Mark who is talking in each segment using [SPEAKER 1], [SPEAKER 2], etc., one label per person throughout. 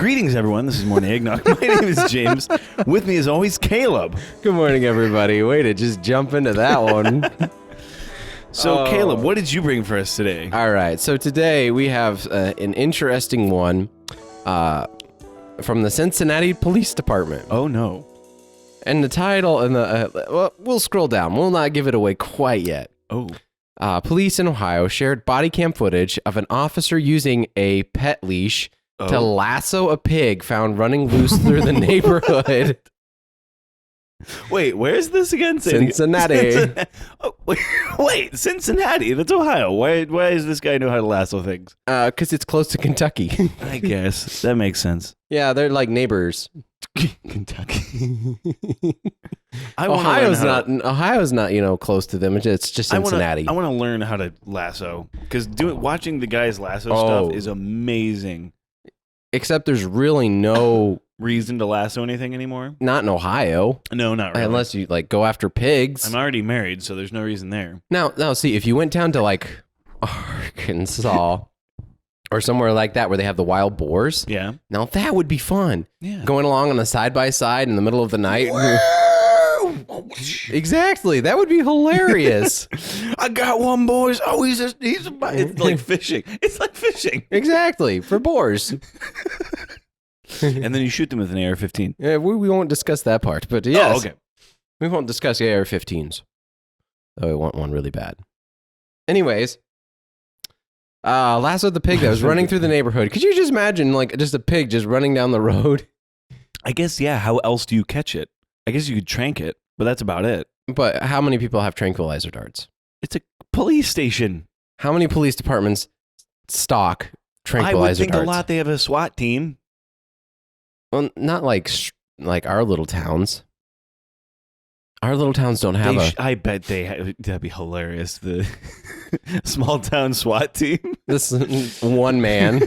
[SPEAKER 1] Greetings, everyone. This is Morning Eggnog. My name is James. With me, as always, Caleb.
[SPEAKER 2] Good morning, everybody. Way to just jump into that one.
[SPEAKER 1] So, Caleb, what did you bring for us today?
[SPEAKER 2] All right. So today we have an interesting one from the Cincinnati Police Department.
[SPEAKER 1] Oh, no.
[SPEAKER 2] And the title and the well, we'll scroll down. We'll not give it away quite yet.
[SPEAKER 1] Oh.
[SPEAKER 2] Police in Ohio shared body cam footage of an officer using a pet leash to lasso a pig found running loose through the neighborhood.
[SPEAKER 1] Wait, where's this again?
[SPEAKER 2] Cincinnati.
[SPEAKER 1] Oh, wait, Cincinnati? That's Ohio. Why does this guy know how to lasso things?
[SPEAKER 2] Because it's close to Kentucky.
[SPEAKER 1] I guess. That makes sense.
[SPEAKER 2] Yeah, they're like neighbors.
[SPEAKER 1] Kentucky.
[SPEAKER 2] Ohio's not, close to them. It's just Cincinnati.
[SPEAKER 1] I want to learn how to lasso, because watching the guys lasso stuff is amazing.
[SPEAKER 2] Except there's really no
[SPEAKER 1] reason to lasso anything anymore.
[SPEAKER 2] Not in Ohio.
[SPEAKER 1] No, not really.
[SPEAKER 2] Unless you go after pigs.
[SPEAKER 1] I'm already married, so there's no reason there.
[SPEAKER 2] Now, see, if you went down to Arkansas or somewhere like that where they have the wild boars,
[SPEAKER 1] yeah.
[SPEAKER 2] Now that would be fun.
[SPEAKER 1] Yeah.
[SPEAKER 2] Going along on a side by side in the middle of the night. Exactly. That would be hilarious.
[SPEAKER 1] I got one, boys. Oh, it's like fishing. It's like fishing.
[SPEAKER 2] Exactly. For boars.
[SPEAKER 1] And then you shoot them with an AR-15.
[SPEAKER 2] Yeah, we won't discuss that part, but yes.
[SPEAKER 1] Oh, okay.
[SPEAKER 2] We won't discuss AR-15s. Though I want one really bad. Anyways, lasso the pig that was running through the neighborhood. Could you just imagine, just a pig just running down the road?
[SPEAKER 1] I guess, yeah. How else do you catch it? I guess you could trank it, but that's about it.
[SPEAKER 2] But how many people have tranquilizer darts?
[SPEAKER 1] It's a police station.
[SPEAKER 2] How many police departments stock tranquilizer darts?
[SPEAKER 1] I would think a lot. They have a SWAT team.
[SPEAKER 2] Well, not like our little towns. Our little towns don't have
[SPEAKER 1] I bet that'd be hilarious. The small town SWAT team.
[SPEAKER 2] This one man.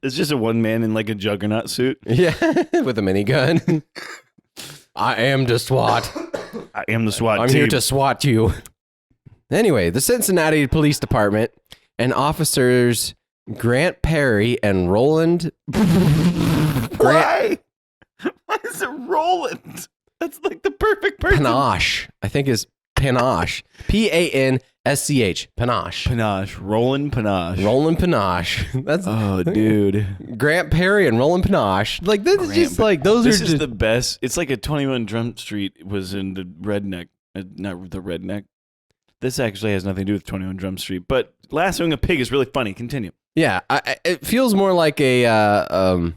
[SPEAKER 1] It's just a one man in like a juggernaut suit.
[SPEAKER 2] Yeah, with a minigun. I am the SWAT.
[SPEAKER 1] I am the SWAT team.
[SPEAKER 2] I'm here to SWAT you. Anyway, the Cincinnati Police Department and officers Grant Perry and Roland.
[SPEAKER 1] Why? Why is it Roland? That's like the perfect person.
[SPEAKER 2] Panache, I think is Panache. P-A-N-S-C-H. Panache.
[SPEAKER 1] Panache. Roland Panache.
[SPEAKER 2] Roland Panache. That's
[SPEAKER 1] dude.
[SPEAKER 2] Grant Perry and Roland Panache. Like this is just like those
[SPEAKER 1] this
[SPEAKER 2] are
[SPEAKER 1] is
[SPEAKER 2] just
[SPEAKER 1] the best. It's like a 21 Drum Street was in the redneck, not the redneck. This actually has nothing to do with 21 Drum Street, but lassoing a pig is really funny. Continue.
[SPEAKER 2] Yeah, it feels more like a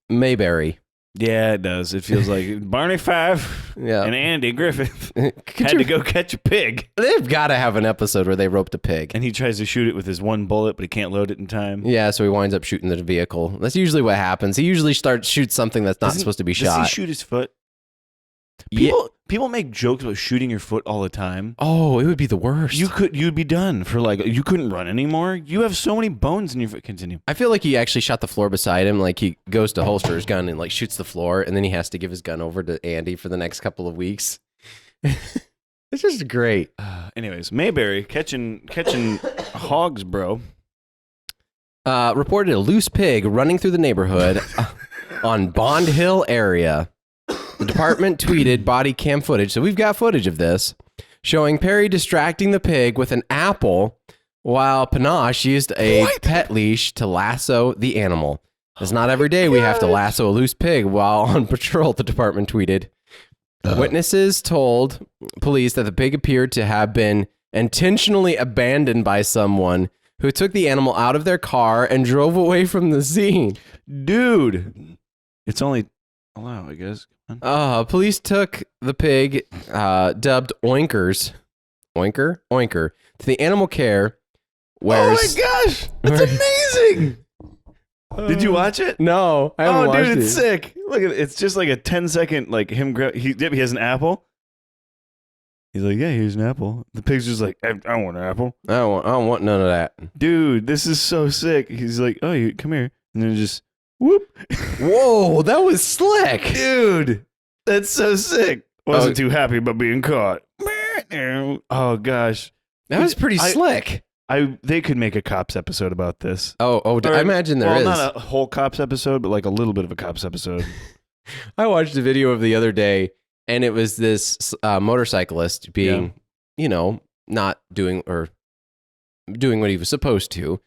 [SPEAKER 2] Mayberry.
[SPEAKER 1] Yeah, it does. It feels like Barney Fife and Andy Griffith had to go catch a pig.
[SPEAKER 2] They've got to have an episode where they roped a pig.
[SPEAKER 1] And he tries to shoot it with his one bullet, but he can't load it in time.
[SPEAKER 2] Yeah, so he winds up shooting the vehicle. That's usually what happens. He usually shoots something that's not supposed to be shot.
[SPEAKER 1] Does he shoot his foot? People make jokes about shooting your foot all the time.
[SPEAKER 2] Oh, it would be the worst.
[SPEAKER 1] You'd be done for you couldn't run anymore. You have so many bones in your foot. Continue.
[SPEAKER 2] I feel like he actually shot the floor beside him. Like he goes to holster his gun and shoots the floor, and then he has to give his gun over to Andy for the next couple of weeks. It's just great.
[SPEAKER 1] Anyways, Mayberry catching hogs, bro.
[SPEAKER 2] Reported a loose pig running through the neighborhood on Bond Hill area. The department tweeted body cam footage, so we've got footage of this, showing Perry distracting the pig with an apple while Panache used a pet leash to lasso the animal. It's not every day we have to lasso a loose pig while on patrol, the department tweeted. Witnesses told police that the pig appeared to have been intentionally abandoned by someone who took the animal out of their car and drove away from the scene.
[SPEAKER 1] Dude, it's only... Hello, I guess.
[SPEAKER 2] Police took the pig, dubbed Oinkers, Oinker, to the animal care.
[SPEAKER 1] Oh my gosh, that's amazing! Did you watch it?
[SPEAKER 2] No, I haven't watched it.
[SPEAKER 1] Oh, dude, it's sick. Look at it. It's just like a 10-second, him grab. He has an apple. He's like, yeah, here's an apple. The pig's just like, I want an apple.
[SPEAKER 2] I don't want none of that.
[SPEAKER 1] Dude, this is so sick. He's like, oh, come here, and then just. Whoop.
[SPEAKER 2] Whoa, that was slick.
[SPEAKER 1] Dude, that's so sick. Wasn't too happy about being caught. Oh, gosh.
[SPEAKER 2] That was pretty slick.
[SPEAKER 1] They could make a cops episode about this.
[SPEAKER 2] I imagine there is.
[SPEAKER 1] Not a whole cops episode, but like a little bit of a cops episode.
[SPEAKER 2] I watched a video of the other day, and it was this motorcyclist being, not doing or doing what he was supposed to.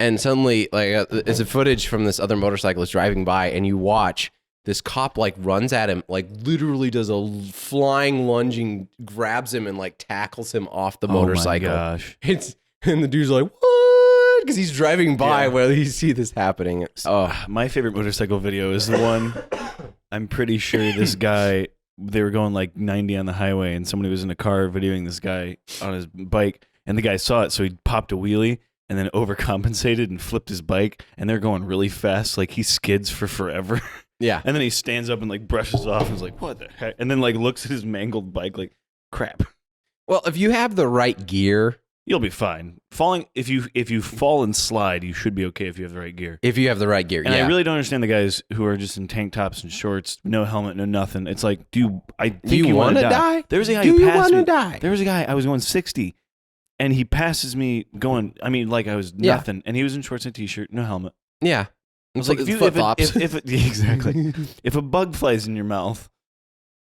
[SPEAKER 2] And suddenly, like, it's a footage from this other motorcyclist driving by, and you watch this cop, like, runs at him, like, literally does a flying lunging, grabs him, and, like, tackles him off the motorcycle.
[SPEAKER 1] Oh, my gosh.
[SPEAKER 2] And the dude's like, what? Because he's driving by while you see this happening. Oh,
[SPEAKER 1] my favorite motorcycle video is the one, I'm pretty sure this guy, they were going like 90 on the highway, and somebody was in a car videoing this guy on his bike, and the guy saw it, so he popped a wheelie and then overcompensated and flipped his bike, and they're going really fast, like he skids for forever.
[SPEAKER 2] Yeah.
[SPEAKER 1] And then he stands up and like brushes off and is like, what the heck? And then like looks at his mangled bike like, crap.
[SPEAKER 2] Well, if you have the right gear,
[SPEAKER 1] you'll be fine. Falling, if you fall and slide, you should be okay if you have the right gear.
[SPEAKER 2] If you have the right gear,
[SPEAKER 1] and I really don't understand the guys who are just in tank tops and shorts, no helmet, no nothing. It's like, do you want to die? There was a guy who passed me. There was a guy, I was going 60, and he passes me going, I mean, like I was nothing, and he was in shorts and a t-shirt, no helmet.
[SPEAKER 2] Yeah.
[SPEAKER 1] It's like, exactly. If a bug flies in your mouth,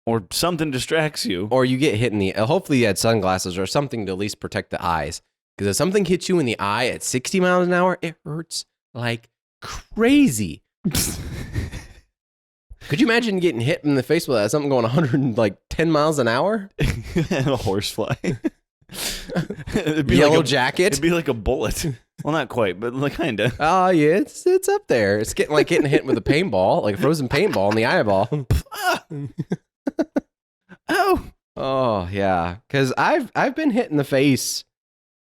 [SPEAKER 1] or something distracts you.
[SPEAKER 2] Or you get hit in the... Hopefully you had sunglasses or something to at least protect the eyes. Because if something hits you in the eye at 60 miles an hour, it hurts like crazy. Could you imagine getting hit in the face with something going 110 miles an hour?
[SPEAKER 1] A horsefly.
[SPEAKER 2] Yellow like jacket?
[SPEAKER 1] It'd be like a bullet. Well, not quite, but like kind of.
[SPEAKER 2] Oh, yeah, it's up there. It's getting hit with a paintball, like a frozen paintball in the eyeball. Oh yeah, because I've been hit in the face.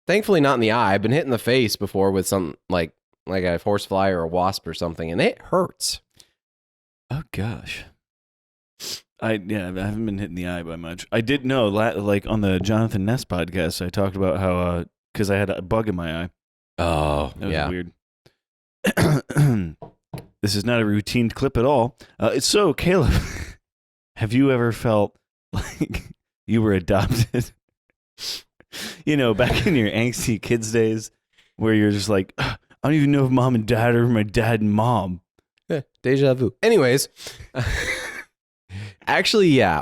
[SPEAKER 2] Thankfully, not in the eye. I've been hit in the face before with some like a horsefly or a wasp or something, and it hurts.
[SPEAKER 1] Oh gosh, I haven't been hit in the eye by much. I did know, like on the Jonathan Ness podcast, I talked about how because I had a bug in my eye.
[SPEAKER 2] Oh,
[SPEAKER 1] that was weird. This is not a routine clip at all. So Caleb. Have you ever felt like you were adopted? Back in your angsty kids days where you're just like, I don't even know if mom and dad are my dad and mom.
[SPEAKER 2] Deja vu. Anyways, actually, yeah.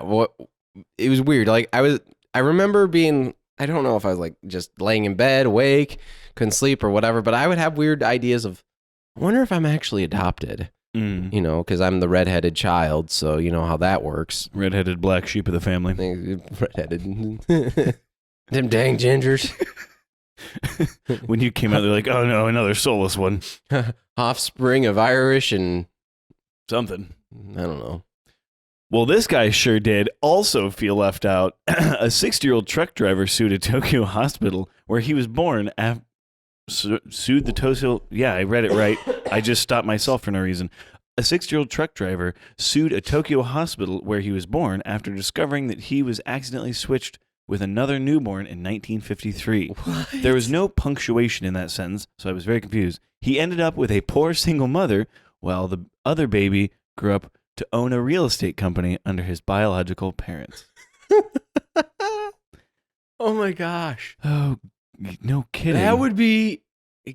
[SPEAKER 2] It was weird. Like I remember being, I don't know if I was like just laying in bed, awake, couldn't sleep or whatever, but I would have weird ideas of, I wonder if I'm actually adopted. Because I'm the redheaded child, so you know how that works.
[SPEAKER 1] Redheaded black sheep of the family.
[SPEAKER 2] Redheaded. Them dang gingers.
[SPEAKER 1] When you came out, they're like, oh no, another soulless one.
[SPEAKER 2] Offspring of Irish and...
[SPEAKER 1] something.
[SPEAKER 2] I don't know.
[SPEAKER 1] Well, this guy sure did also feel left out. A 60-year-old truck driver sued a Tokyo hospital where he was born sued the Tokyo... Yeah, I read it right. I just stopped myself for no reason. A 60-year-old truck driver sued a Tokyo hospital where he was born after discovering that he was accidentally switched with another newborn in 1953.
[SPEAKER 2] What?
[SPEAKER 1] There was no punctuation in that sentence, so I was very confused. He ended up with a poor single mother while the other baby grew up to own a real estate company under his biological parents.
[SPEAKER 2] Oh my gosh.
[SPEAKER 1] Oh, no kidding.
[SPEAKER 2] That would be...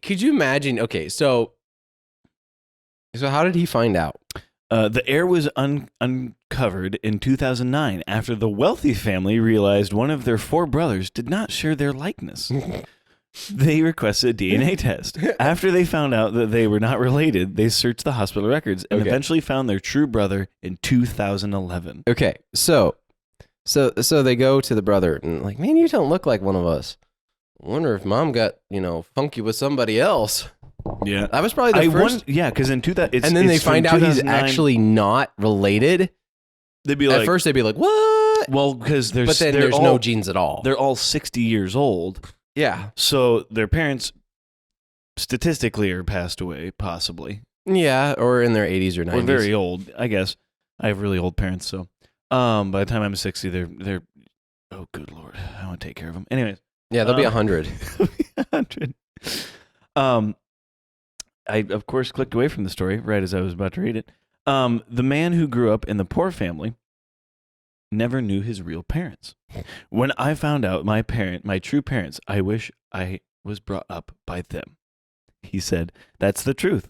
[SPEAKER 2] Could you imagine? Okay, so how did he find out?
[SPEAKER 1] The heir was uncovered in 2009 after the wealthy family realized one of their 4 brothers did not share their likeness. They requested a DNA test. After they found out that they were not related, they searched the hospital records and eventually found their true brother in 2011.
[SPEAKER 2] Okay, so they go to the brother and like, man, you don't look like one of us. I wonder if mom got, funky with somebody else.
[SPEAKER 1] Yeah.
[SPEAKER 2] That was probably the first.
[SPEAKER 1] Yeah, because in 2000...
[SPEAKER 2] And then they find out he's actually not related.
[SPEAKER 1] They'd be like...
[SPEAKER 2] At first they'd be like, what?
[SPEAKER 1] Well, because there's
[SPEAKER 2] no genes at all.
[SPEAKER 1] They're all 60 years old.
[SPEAKER 2] Yeah.
[SPEAKER 1] So their parents statistically are passed away, possibly.
[SPEAKER 2] Yeah, or in their 80s or 90s.
[SPEAKER 1] Or very old, I guess. I have really old parents, so... by the time I'm 60, they're... Oh, good Lord. I want to take care of them. Anyways.
[SPEAKER 2] Yeah, they'll be 100.
[SPEAKER 1] 100. I, of course, clicked away from the story right as I was about to read it. The man who grew up in the poor family never knew his real parents. When I found out my true parents, I wish I was brought up by them. He said, "That's the truth.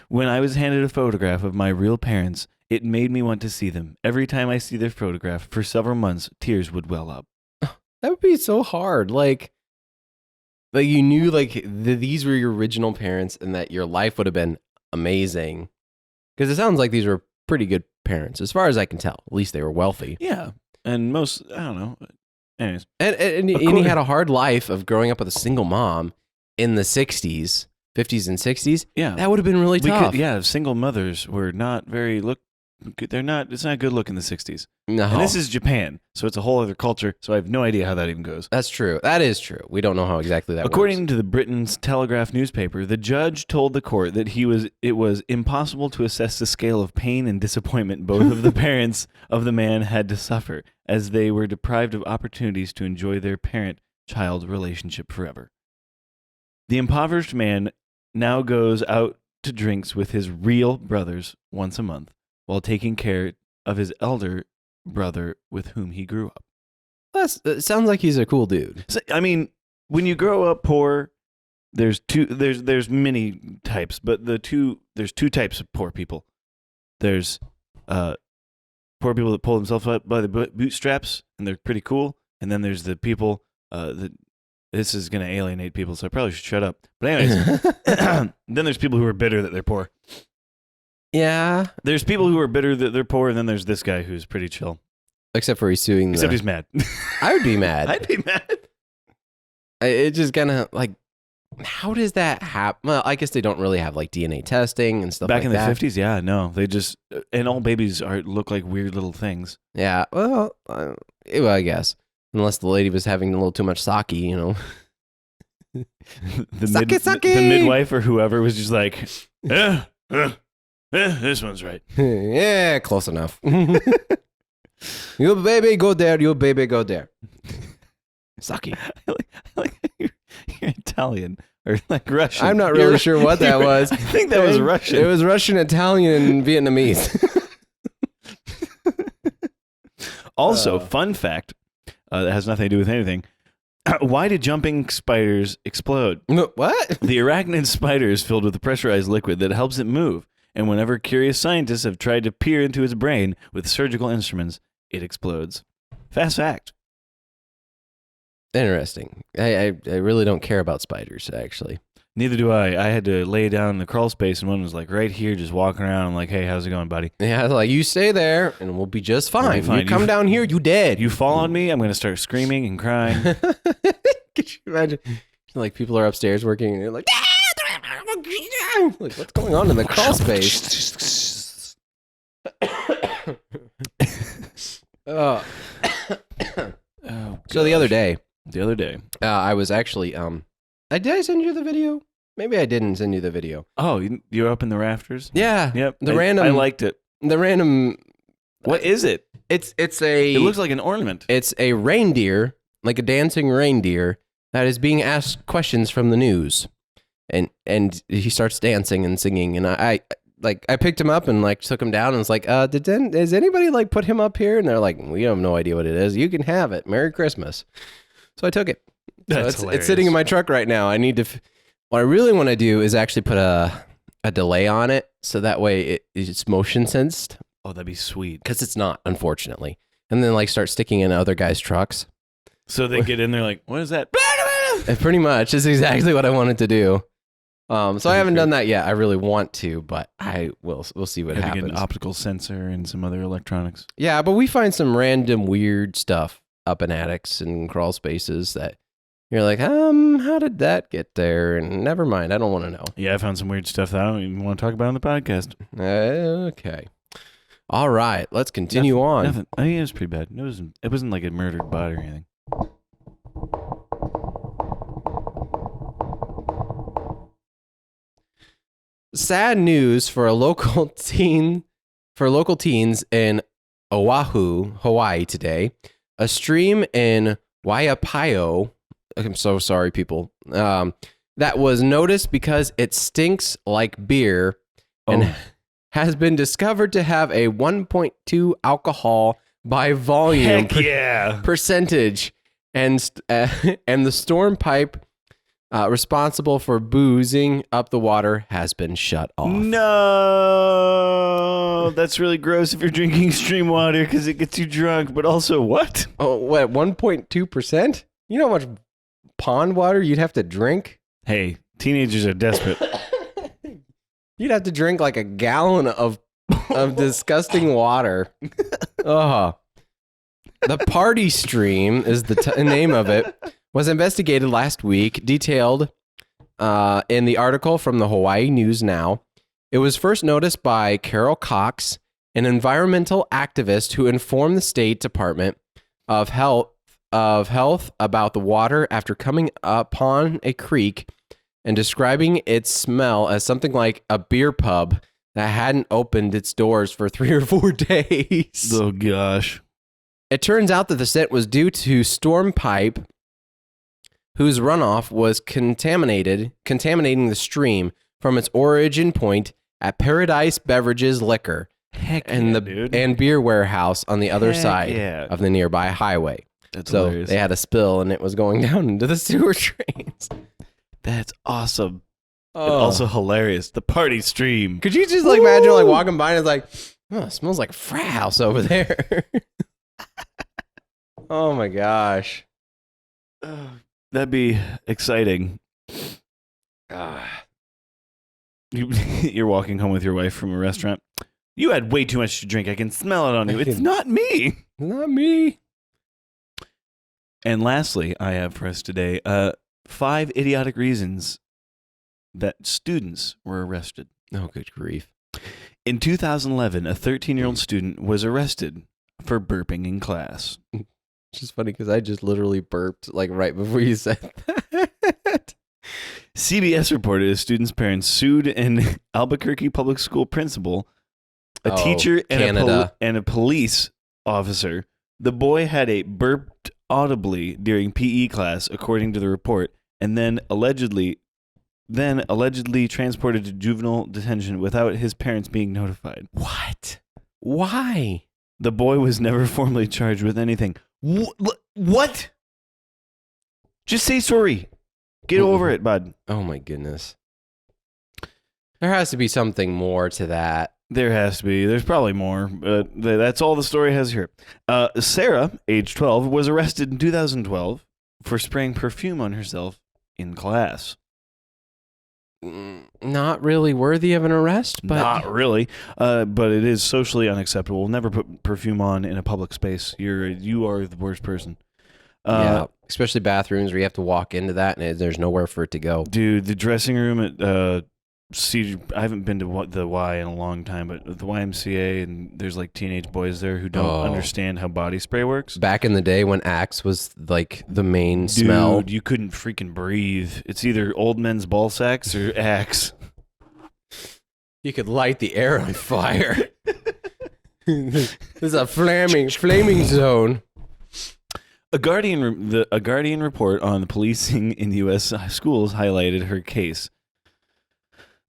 [SPEAKER 1] When I was handed a photograph of my real parents, it made me want to see them. Every time I see their photograph, for several months, tears would well up."
[SPEAKER 2] That would be so hard. Like you knew these were your original parents and that your life would have been amazing. Because it sounds like these were pretty good parents, as far as I can tell. At least they were wealthy.
[SPEAKER 1] Yeah. And most, I don't know. Anyways.
[SPEAKER 2] And he had a hard life of growing up with a single mom in the 60s, 50s and 60s.
[SPEAKER 1] Yeah.
[SPEAKER 2] That would have been really tough.
[SPEAKER 1] Single mothers were not very it's not good look in the 60s.
[SPEAKER 2] No.
[SPEAKER 1] And this is Japan, so it's a whole other culture, so I have no idea how that even goes.
[SPEAKER 2] That's true. That is true. We don't know how exactly that works.
[SPEAKER 1] According to the Britain's Telegraph newspaper, the judge told the court that it was impossible to assess the scale of pain and disappointment both of the parents of the man had to suffer, as they were deprived of opportunities to enjoy their parent-child relationship forever. The impoverished man now goes out to drinks with his real brothers once a month, while taking care of his elder brother with whom he grew up.
[SPEAKER 2] It sounds like he's a cool dude.
[SPEAKER 1] So, I mean, when you grow up poor, there's many types, but there's two types of poor people. There's poor people that pull themselves up by the bootstraps, and they're pretty cool. And then there's the people this is going to alienate people, so I probably should shut up. But anyways, then there's people who are bitter that they're poor.
[SPEAKER 2] Yeah.
[SPEAKER 1] There's people who are bitter that they're poor, and then there's this guy who's pretty chill.
[SPEAKER 2] Except for he's suing
[SPEAKER 1] Except he's mad.
[SPEAKER 2] I would be mad.
[SPEAKER 1] I'd be mad.
[SPEAKER 2] It just kind of how does that happen? Well, I guess they don't really have DNA testing and stuff
[SPEAKER 1] Back
[SPEAKER 2] like that.
[SPEAKER 1] in the 50s, yeah, no. They just, and all babies look like weird little things.
[SPEAKER 2] Yeah, well, I guess. Unless the lady was having a little too much sake,
[SPEAKER 1] The
[SPEAKER 2] Sake!
[SPEAKER 1] midwife or whoever was just like, this one's right.
[SPEAKER 2] Yeah, close enough. You baby, go there. You baby, go there. Sake.
[SPEAKER 1] I like you're Italian or Russian.
[SPEAKER 2] I'm not really sure what that was.
[SPEAKER 1] I think that was Russian.
[SPEAKER 2] It was Russian, Italian, and Vietnamese.
[SPEAKER 1] Also, fun fact that has nothing to do with anything. Why did jumping spiders explode?
[SPEAKER 2] What?
[SPEAKER 1] The arachnid spider is filled with a pressurized liquid that helps it move. And whenever curious scientists have tried to peer into its brain with surgical instruments, it explodes. Fast fact.
[SPEAKER 2] Interesting. I really don't care about spiders, actually.
[SPEAKER 1] Neither do I. I had to lay down in the crawl space, and one was like right here, just walking around. I'm like, hey, how's it going, buddy?
[SPEAKER 2] Yeah, I was like, you stay there, and we'll be just fine.
[SPEAKER 1] We'll be fine.
[SPEAKER 2] You come down here, you dead.
[SPEAKER 1] You fall on me, I'm going to start screaming and crying.
[SPEAKER 2] Could you imagine? People are upstairs working, and they're like, what's going on in the crawl space?
[SPEAKER 1] Oh,
[SPEAKER 2] so the other day, I was actually did I send you the video? Maybe I didn't send you the video.
[SPEAKER 1] Oh, you're up in the rafters?
[SPEAKER 2] Yeah.
[SPEAKER 1] Yep.
[SPEAKER 2] I
[SPEAKER 1] liked it.
[SPEAKER 2] The random.
[SPEAKER 1] What is it?
[SPEAKER 2] It
[SPEAKER 1] looks like an ornament.
[SPEAKER 2] It's a reindeer, like a dancing reindeer that is being asked questions from the news, and he starts dancing and singing, and I picked him up and took him down and was like, does anybody put him up here? And they're like, we have no idea what it is. You can have it. Merry Christmas. So I took it.
[SPEAKER 1] That's
[SPEAKER 2] so it's sitting in my truck right now. I need to. What I really want to do is actually put a delay on it, so that way it's motion sensed.
[SPEAKER 1] Oh, that'd be sweet.
[SPEAKER 2] Because it's not, unfortunately. And then start sticking in other guys' trucks.
[SPEAKER 1] So they get in there like, what is that?
[SPEAKER 2] Pretty much is exactly what I wanted to do. So I haven't done that yet. I really want to, but we'll see what happens.
[SPEAKER 1] Get an optical sensor and some other electronics.
[SPEAKER 2] Yeah, but we find some random weird stuff up in attics and crawl spaces that you're like, how did that get there? And never mind, I don't want to know.
[SPEAKER 1] Yeah, I found some weird stuff that I don't even want to talk about on the podcast.
[SPEAKER 2] Okay. All right, let's continue on.
[SPEAKER 1] Nothing. I mean, it was pretty bad. It wasn't like a murdered body or anything.
[SPEAKER 2] Sad news for local teens in Oahu, Hawaii today. A stream in Waipaio, I'm so sorry, people, that was noticed because it stinks like beer and has been discovered to have a 1.2 alcohol by volume
[SPEAKER 1] Heck yeah.
[SPEAKER 2] percentage. And the storm pipe responsible for boozing up the water has been shut off.
[SPEAKER 1] No, that's really gross if you're drinking stream water because it gets you drunk. But also, what?
[SPEAKER 2] Oh, what, 1.2%? You know how much pond water you'd have to drink?
[SPEAKER 1] Hey, teenagers are desperate.
[SPEAKER 2] You'd have to drink like a gallon of disgusting water. The party stream is the name of it. Was investigated last week, detailed in the article from the Hawaii News Now. It was first noticed by Carol Cox, an environmental activist who informed the State Department of Health about the water after coming upon a creek and describing its smell as something like a beer pub that hadn't opened its doors for 3 or 4 days.
[SPEAKER 1] Oh, gosh.
[SPEAKER 2] It turns out that the scent was due to storm pipe, whose runoff was contaminating the stream from its origin point at Paradise Beverages Liquor and beer warehouse on the other side of the nearby highway.
[SPEAKER 1] That's
[SPEAKER 2] so
[SPEAKER 1] hilarious.
[SPEAKER 2] They had a spill and it was going down into the sewer drains.
[SPEAKER 1] That's awesome.
[SPEAKER 2] Oh.
[SPEAKER 1] And also hilarious. The party stream.
[SPEAKER 2] Could you just like imagine like walking by and it's like, oh, it smells like a frat house over there. Oh my gosh.
[SPEAKER 1] That'd be exciting. You're walking home with your wife from a restaurant. You had way too much to drink. I can smell it on you. It's not me.
[SPEAKER 2] Not me.
[SPEAKER 1] And lastly, I have for us today 5 idiotic reasons that students were arrested.
[SPEAKER 2] Oh, good grief.
[SPEAKER 1] In 2011, a 13-year-old student was arrested for burping in class.
[SPEAKER 2] It's just funny because I just literally burped like right before you said that.
[SPEAKER 1] CBS reported a student's parents sued an Albuquerque public school principal, a teacher, and a police officer. The boy had burped audibly during PE class, according to the report, and then allegedly transported to juvenile detention without his parents being notified.
[SPEAKER 2] What? Why?
[SPEAKER 1] The boy was never formally charged with anything. What? Just say sorry. Get over it, bud.
[SPEAKER 2] Oh my goodness. There has to be something more to that.
[SPEAKER 1] There has to be. There's probably more. But that's all the story has here. Sarah, age 12, was arrested in 2012 for spraying perfume on herself in class.
[SPEAKER 2] Not really worthy of an arrest, but
[SPEAKER 1] Not really. But it is socially unacceptable. Never put perfume on in a public space. You are the worst person.
[SPEAKER 2] Yeah, especially bathrooms where you have to walk into that and there's nowhere for it to go.
[SPEAKER 1] Dude, the dressing room at I haven't been to the Y in a long time, but the YMCA, and there's like teenage boys there who don't understand how body spray works.
[SPEAKER 2] Back in the day when Axe was like the main smell.
[SPEAKER 1] Dude, you couldn't freaking breathe. It's either old men's ball sacks or Axe.
[SPEAKER 2] You could light the air on fire. This is a flaming zone.
[SPEAKER 1] A Guardian report on the policing in U.S. schools highlighted her case.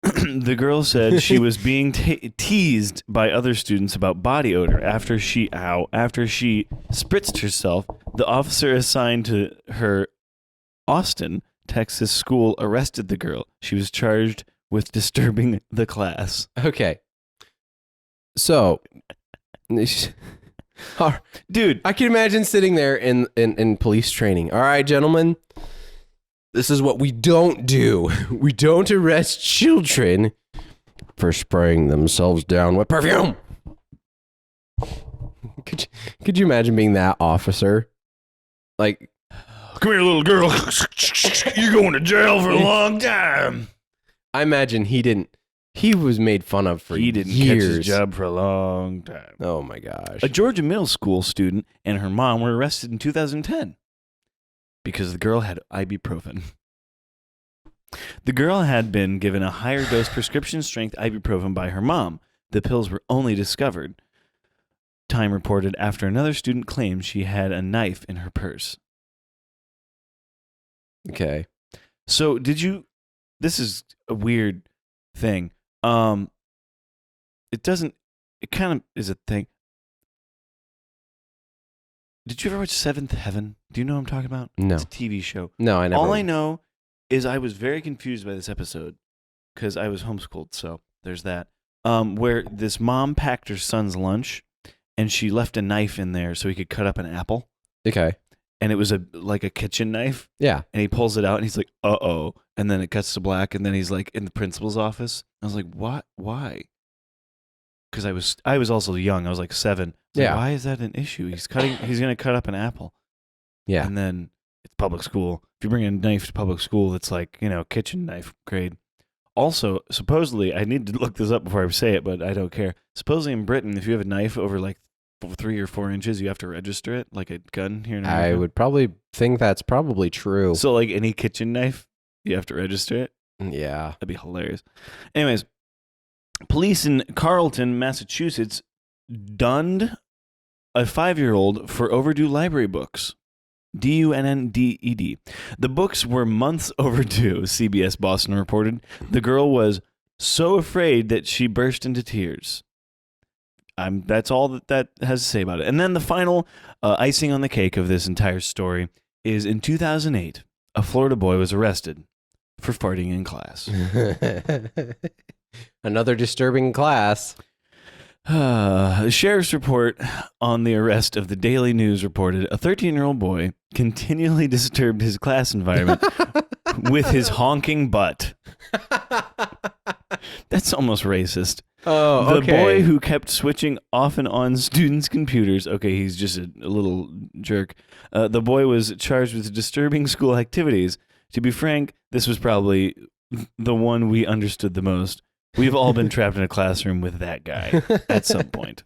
[SPEAKER 1] The girl said she was being teased by other students about body odor after she spritzed herself. The officer assigned to her Austin, Texas school arrested the girl. She was charged with disturbing the class.
[SPEAKER 2] Okay. So,
[SPEAKER 1] dude,
[SPEAKER 2] I can imagine sitting there in police training. All right, gentlemen, this is what we don't do. We don't arrest children for spraying themselves down with perfume. Could you imagine being that officer? Like,
[SPEAKER 1] come here, little girl. You're going to jail for a long time.
[SPEAKER 2] I imagine he was made fun of for years.
[SPEAKER 1] He didn't catch his job for a long time.
[SPEAKER 2] Oh my gosh.
[SPEAKER 1] A Georgia middle school student and her mom were arrested in 2010 because the girl had ibuprofen. The girl had been given a higher dose prescription strength ibuprofen by her mom. The pills were only discovered, Time reported, after another student claimed she had a knife in her purse.
[SPEAKER 2] Okay.
[SPEAKER 1] So this is a weird thing. It kind of is a thing. Did you ever watch Seventh Heaven? Do you know what I'm talking about?
[SPEAKER 2] No.
[SPEAKER 1] It's a TV show.
[SPEAKER 2] No, I never.
[SPEAKER 1] All I know is I was very confused by this episode because I was homeschooled, so there's that. Where this mom packed her son's lunch, and she left a knife in there so he could cut up an apple.
[SPEAKER 2] Okay.
[SPEAKER 1] And it was like a kitchen knife.
[SPEAKER 2] Yeah.
[SPEAKER 1] And he pulls it out and he's like, uh-oh. And then it cuts to black and then he's like in the principal's office. I was like, what? Why? Because I was also young. I was like 7.
[SPEAKER 2] Yeah.
[SPEAKER 1] Like, why is that an issue? He's going to cut up an apple.
[SPEAKER 2] Yeah.
[SPEAKER 1] And then it's public school. If you bring a knife to public school, it's like, kitchen knife grade. Also, supposedly, I need to look this up before I say it, but I don't care. Supposedly in Britain, if you have a knife over like 3 or 4 inches, you have to register it like a gun here in America.
[SPEAKER 2] I would probably think that's probably true.
[SPEAKER 1] So like any kitchen knife, you have to register it.
[SPEAKER 2] Yeah.
[SPEAKER 1] That'd be hilarious. Anyways, police in Carleton, Massachusetts, dunned a 5-year-old for overdue library books. DUNNDED. The books were months overdue, CBS Boston reported. The girl was so afraid that she burst into tears. That's all that has to say about it. And then the final icing on the cake of this entire story is in 2008, a Florida boy was arrested for farting in class.
[SPEAKER 2] Another disturbing class.
[SPEAKER 1] The sheriff's report on the arrest of the Daily News reported a 13-year-old boy continually disturbed his class environment with his honking butt. That's almost racist.
[SPEAKER 2] Oh,
[SPEAKER 1] The boy who kept switching off and on students' computers. Okay, he's just a little jerk. The boy was charged with disturbing school activities. To be frank, this was probably the one we understood the most. We've all been trapped in a classroom with that guy at some point.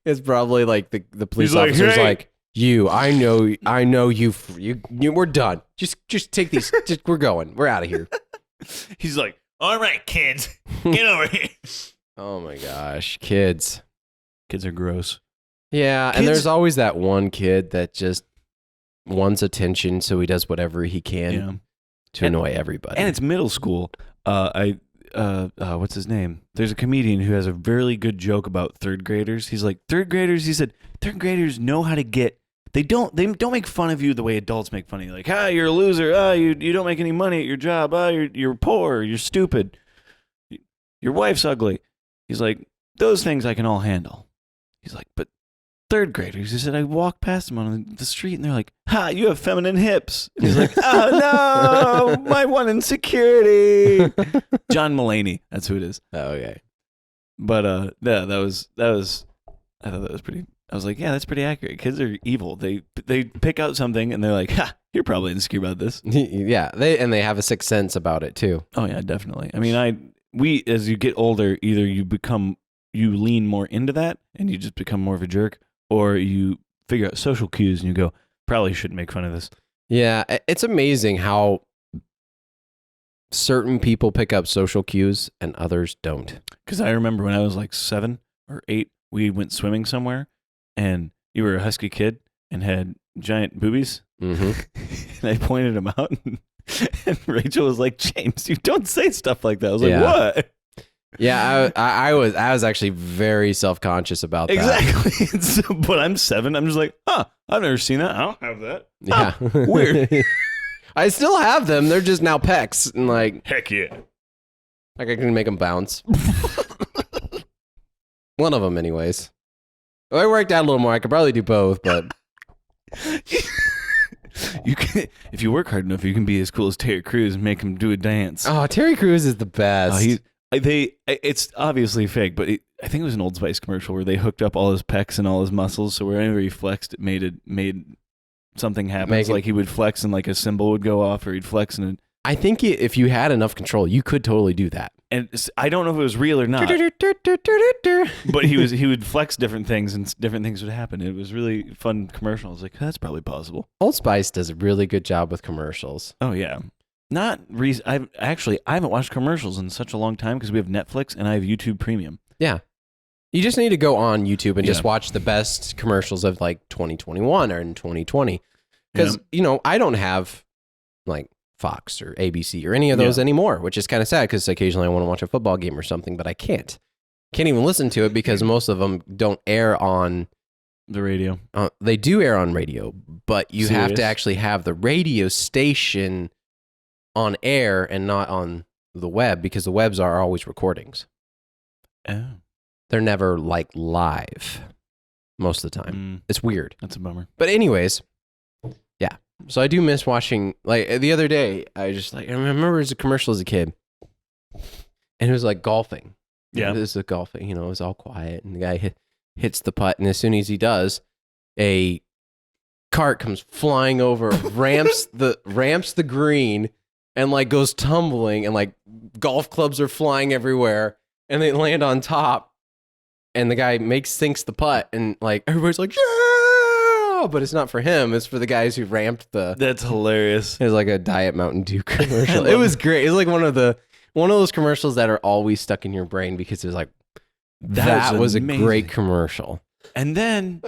[SPEAKER 2] It's probably like the police
[SPEAKER 1] He's like,
[SPEAKER 2] officer's
[SPEAKER 1] "Hey."
[SPEAKER 2] like, I know you, we're done. Just take these, we're going. We're out of here.
[SPEAKER 1] He's like, all right, kids, get over here.
[SPEAKER 2] Oh my gosh, kids.
[SPEAKER 1] Kids are gross.
[SPEAKER 2] Yeah,
[SPEAKER 1] Kids-
[SPEAKER 2] and there's always that one kid that just wants attention, so he does whatever he can to annoy everybody.
[SPEAKER 1] And it's middle school. What's his name? There's a comedian who has a really good joke about third graders. He's like, he said, third graders know how to get, they don't make fun of you the way adults make fun of you. Like, you're a loser. You don't make any money at your job. You're poor. You're stupid. Your wife's ugly. He's like, those things I can all handle. He's like, but third graders, he said, I walk past them on the street and they're like, you have feminine hips. And he's like, oh no, my one insecurity. John Mulaney, that's who it is.
[SPEAKER 2] Oh, okay.
[SPEAKER 1] But yeah, that was I thought that was pretty, I was like, yeah, that's pretty accurate. Kids are evil. They pick out something and they're like, you're probably insecure about this.
[SPEAKER 2] Yeah, they have a sixth sense about it too.
[SPEAKER 1] Oh yeah, definitely. I mean, we as you get older, either you lean more into that and you just become more of a jerk, or you figure out social cues and you go, probably shouldn't make fun of this.
[SPEAKER 2] Yeah, it's amazing how certain people pick up social cues and others don't.
[SPEAKER 1] Because I remember when I was like 7 or 8, we went swimming somewhere and you were a husky kid and had giant boobies.
[SPEAKER 2] Mm-hmm.
[SPEAKER 1] And I pointed them out and Rachel was like, James, you don't say stuff like that. I was like,
[SPEAKER 2] Yeah.
[SPEAKER 1] what?
[SPEAKER 2] Yeah, I was actually very self-conscious about that.
[SPEAKER 1] Exactly. So, but I'm 7. I'm just like, I've never seen that. I don't have that.
[SPEAKER 2] Yeah.
[SPEAKER 1] Weird.
[SPEAKER 2] I still have them. They're just now pecs. And like
[SPEAKER 1] Heck yeah.
[SPEAKER 2] I can make them bounce. One of them anyways. If I worked out a little more, I could probably do both, but
[SPEAKER 1] You can, if you work hard enough, you can be as cool as Terry Crews and make him do a dance.
[SPEAKER 2] oh, Terry Crews is the best.
[SPEAKER 1] It's obviously fake, but I think it was an Old Spice commercial where they hooked up all his pecs and all his muscles, so wherever he flexed, it made something happen. It's like he would flex and like a symbol would go off, or he'd flex and
[SPEAKER 2] I think if you had enough control, you could totally do that.
[SPEAKER 1] and I don't know if it was real or not, but he would flex different things and different things would happen. It was really fun commercial. I was like, that's probably possible.
[SPEAKER 2] Old Spice does a really good job with commercials.
[SPEAKER 1] Oh yeah. I haven't watched commercials in such a long time because we have Netflix and I have YouTube Premium.
[SPEAKER 2] Yeah. You just need to go on YouTube and just
[SPEAKER 1] Yeah.
[SPEAKER 2] watch the best commercials of like 2021 or in 2020. Because, I don't have like Fox or ABC or any of those anymore, which is kind of sad because occasionally I want to watch a football game or something, but I can't. Can't even listen to it because most of them don't air on
[SPEAKER 1] The radio.
[SPEAKER 2] they do air on radio, but you have to
[SPEAKER 1] Serious?
[SPEAKER 2] actually have the radio station on air and not on the web because the webs are always recordings.
[SPEAKER 1] Oh.
[SPEAKER 2] They're never like live most of the time. It's weird.
[SPEAKER 1] That's a bummer.
[SPEAKER 2] But anyways, yeah. So I do miss watching, like the other day, I remember as a commercial as a kid and it was like golfing.
[SPEAKER 1] Yeah.
[SPEAKER 2] It was golfing, it was all quiet and the guy hits the putt. And as soon as he does, a cart comes flying over, ramps the green and like goes tumbling and like golf clubs are flying everywhere and they land on top and the guy sinks the putt and like everybody's like, yeah, but it's not for him. It's for the guys who ramped
[SPEAKER 1] That's hilarious.
[SPEAKER 2] It was like a Diet Mountain Dew commercial. It was great. It was like one of those commercials that are always stuck in your brain because it's like, that was amazing. A great commercial.
[SPEAKER 1] And then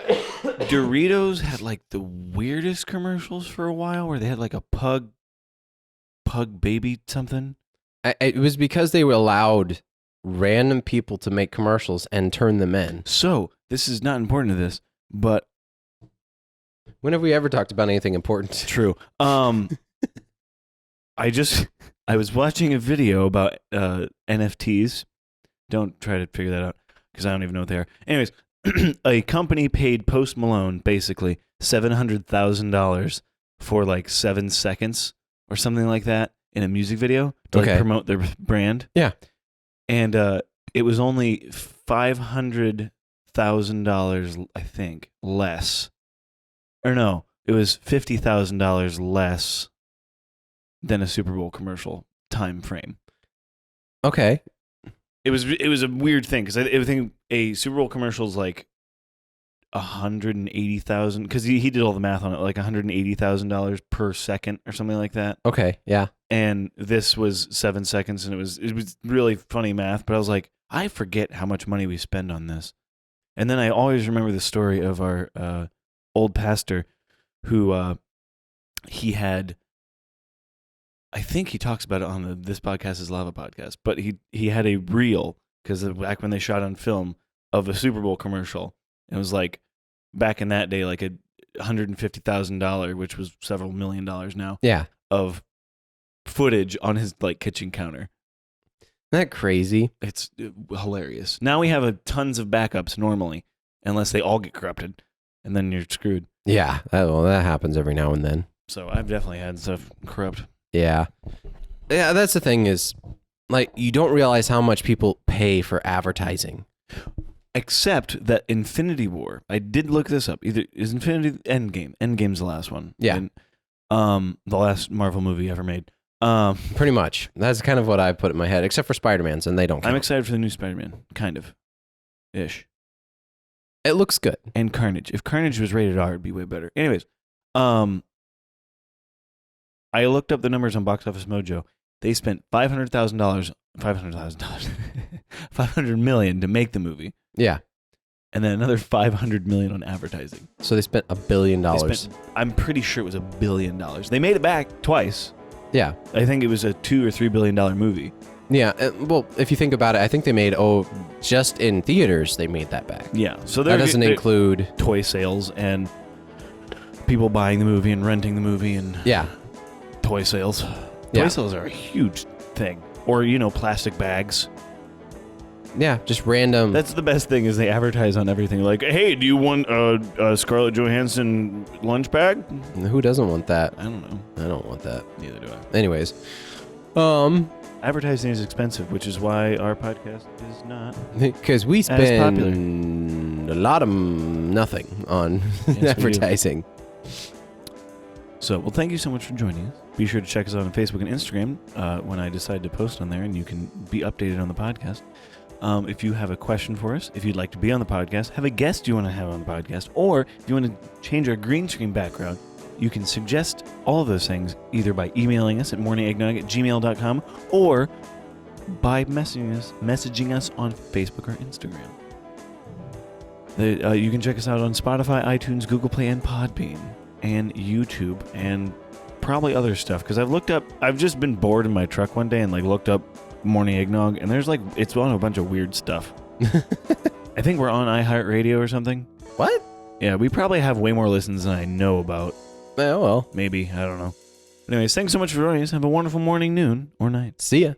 [SPEAKER 1] Doritos had like the weirdest commercials for a while where they had like a pug baby something.
[SPEAKER 2] It was because they were allowed random people to make commercials and turn them in.
[SPEAKER 1] So this is not important to this, but
[SPEAKER 2] when have we ever talked about anything important?
[SPEAKER 1] True. I was watching a video about NFTs. Don't try to figure that out because I don't even know what they are. Anyways, a company paid Post Malone basically $700,000 for like 7 seconds or something like that in a music video to like promote their brand.
[SPEAKER 2] Yeah.
[SPEAKER 1] And it was only $500,000, I think, less. Or no, it was $50,000 less than a Super Bowl commercial time frame.
[SPEAKER 2] Okay.
[SPEAKER 1] It was a weird thing because I think a Super Bowl commercial is like $180,000 because he did all the math on it, like $180,000 per second or something like that.
[SPEAKER 2] Okay, yeah.
[SPEAKER 1] And this was 7 seconds, and it was really funny math. But I was like, I forget how much money we spend on this. And then I always remember the story of our old pastor, who he had. I think he talks about it on This Podcast is Lava podcast, but he had a reel because back when they shot on film of a Super Bowl commercial, it was like back in that day, like $150,000, which was several $1 million now.
[SPEAKER 2] Yeah,
[SPEAKER 1] of footage on his like kitchen counter.
[SPEAKER 2] Isn't that crazy?
[SPEAKER 1] It's hilarious. Now we have tons of backups normally, unless they all get corrupted, and then you're screwed.
[SPEAKER 2] Yeah, that happens every now and then.
[SPEAKER 1] So I've definitely had stuff corrupt.
[SPEAKER 2] Yeah, that's the thing is, like, you don't realize how much people pay for advertising.
[SPEAKER 1] Except that Infinity War, I did look this up. Either is Infinity Endgame. Endgame's the last one.
[SPEAKER 2] Yeah.
[SPEAKER 1] And, the last Marvel movie ever made.
[SPEAKER 2] Pretty much. That's kind of what I put in my head, except for Spider-Man's, and they don't count.
[SPEAKER 1] I'm excited for the new Spider-Man, kind of, ish.
[SPEAKER 2] It looks good.
[SPEAKER 1] And Carnage. If Carnage was rated R, it'd be way better. Anyways, I looked up the numbers on Box Office Mojo. They spent $500 million to make the movie.
[SPEAKER 2] Yeah.
[SPEAKER 1] And then another $500 million on advertising.
[SPEAKER 2] So they spent $1 billion.
[SPEAKER 1] I'm pretty sure it was $1 billion. They made it back twice.
[SPEAKER 2] Yeah.
[SPEAKER 1] I think it was a $2 or $3 billion movie.
[SPEAKER 2] Yeah. Well, if you think about it, I think they made, just in theaters, they made that back.
[SPEAKER 1] Yeah. So
[SPEAKER 2] that doesn't include
[SPEAKER 1] toy sales and people buying the movie and renting the movie and toy sales. Toy sales are a huge thing. Or, plastic bags.
[SPEAKER 2] Yeah, just random.
[SPEAKER 1] That's the best thing is they advertise on everything. Like, hey, do you want a Scarlett Johansson lunch bag?
[SPEAKER 2] Who doesn't want that?
[SPEAKER 1] I don't know.
[SPEAKER 2] I don't want that.
[SPEAKER 1] Neither do I.
[SPEAKER 2] Anyways,
[SPEAKER 1] advertising is expensive, which is why our podcast is not
[SPEAKER 2] because we spend a lot of nothing on advertising.
[SPEAKER 1] So, well, thank you so much for joining us. Be sure to check us out on Facebook and Instagram when I decide to post on there, and you can be updated on the podcast. If you have a question for us, if you'd like to be on the podcast, have a guest you want to have on the podcast, or if you want to change our green screen background, you can suggest all of those things either by emailing us at morningeggnog@gmail.com or by messaging us on Facebook or Instagram. You can check us out on Spotify, iTunes, Google Play, and Podbean, and YouTube, and probably other stuff, because I've just been bored in my truck one day and looked up Morning Eggnog, and there's it's on a bunch of weird stuff. I think we're on iHeartRadio or something.
[SPEAKER 2] What?
[SPEAKER 1] Yeah, we probably have way more listens than I know about.
[SPEAKER 2] Oh, well.
[SPEAKER 1] Maybe, I don't know. Anyways, thanks so much for joining us. Have a wonderful morning, noon, or night.
[SPEAKER 2] See ya.